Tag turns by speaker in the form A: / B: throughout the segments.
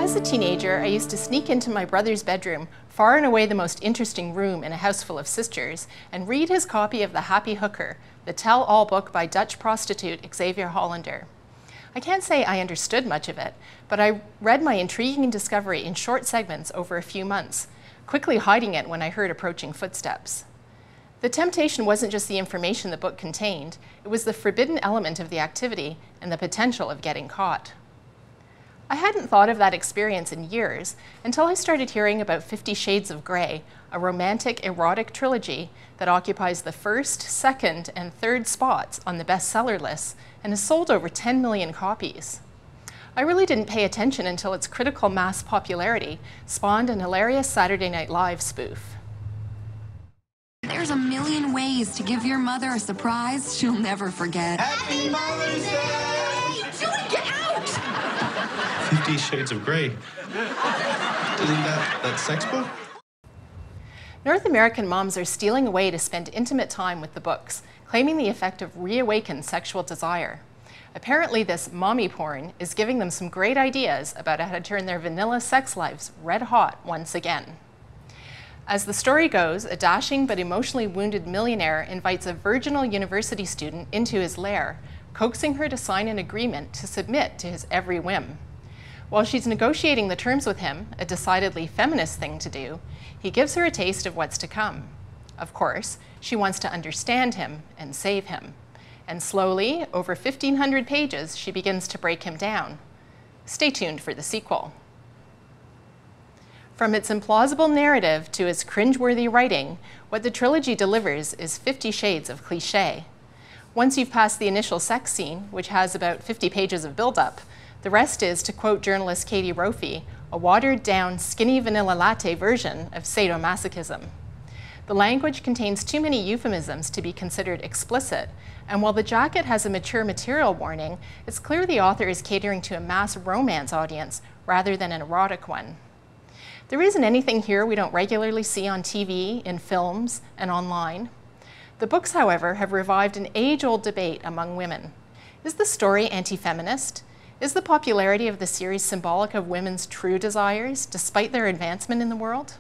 A: As a teenager, I used to sneak into my brother's bedroom, far and away the most interesting room in a house full of sisters, and read his copy of The Happy Hooker, the tell-all book by Dutch prostitute Xavier Hollander. I can't say I understood much of it, but I read my intriguing discovery in short segments over a few months, quickly hiding it when I heard approaching footsteps. The temptation wasn't just the information the book contained, it was the forbidden element of the activity and the potential of getting caught. I hadn't thought of that experience in years until I started hearing about 50 Shades of Grey, a romantic erotic trilogy that occupies the first, second, and third spots on the bestseller lists and has sold over 10 million copies. I really didn't pay attention until its critical mass popularity spawned an hilarious Saturday Night Live spoof.
B: There's a million ways to give your mother a surprise she'll never forget.
C: Happy Mother's Day!
B: Julie, get out!
C: 50 Shades of Grey. Isn't that sex book?
A: North American moms are stealing away to spend intimate time with the books, claiming the effect of reawakened sexual desire. Apparently this mommy porn is giving them some great ideas about how to turn their vanilla sex lives red hot once again. As the story goes, a dashing but emotionally wounded millionaire invites a virginal university student into his lair, coaxing her to sign an agreement to submit to his every whim. While she's negotiating the terms with him, a decidedly feminist thing to do, he gives her a taste of what's to come. Of course, she wants to understand him and save him. And slowly, over 1,500 pages, she begins to break him down. Stay tuned for the sequel. From its implausible narrative to its cringeworthy writing, what the trilogy delivers is 50 shades of cliché. Once you've passed the initial sex scene, which has about 50 pages of build-up, the rest is, to quote journalist Katie Roffey, a watered-down, skinny vanilla latte version of sadomasochism. The language contains too many euphemisms to be considered explicit, and while the jacket has a mature material warning, it's clear the author is catering to a mass romance audience rather than an erotic one. There isn't anything here we don't regularly see on TV, in films, and online. The books, however, have revived an age-old debate among women. Is the story anti-feminist? Is the popularity of the series symbolic of women's true desires, despite their advancement in the world?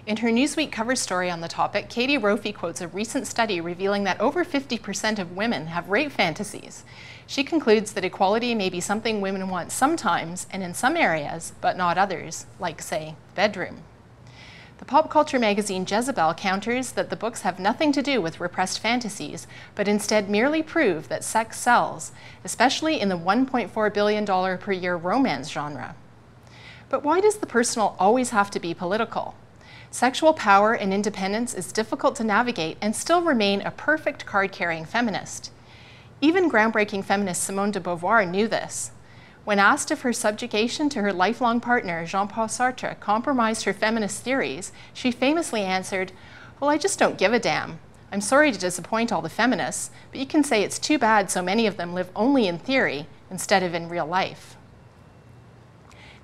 A: In her Newsweek cover story on the topic, Katie Roffey quotes a recent study revealing that over 50% of women have rape fantasies. She concludes that equality may be something women want sometimes and in some areas, but not others, like, say, the bedroom. The pop culture magazine Jezebel counters that the books have nothing to do with repressed fantasies, but instead merely prove that sex sells, especially in the $1.4 billion per year romance genre. But why does the personal always have to be political? Sexual power and independence is difficult to navigate and still remain a perfect card-carrying feminist. Even groundbreaking feminist Simone de Beauvoir knew this. When asked if her subjugation to her lifelong partner, Jean-Paul Sartre, compromised her feminist theories, she famously answered, "Well, I just don't give a damn. I'm sorry to disappoint all the feminists, but you can say it's too bad so many of them live only in theory instead of in real life."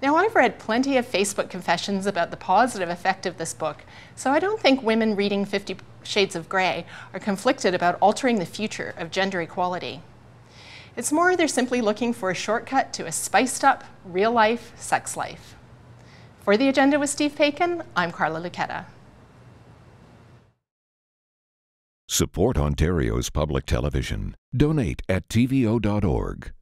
A: Now, I've read plenty of Facebook confessions about the positive effect of this book, so I don't think women reading 50 Shades of Grey are conflicted about altering the future of gender equality. It's more they're simply looking for a shortcut to a spiced-up, real-life sex life. For The Agenda with Steve Paikin, I'm Carla Lucchetta.
D: Support Ontario's public television. Donate at tvo.org.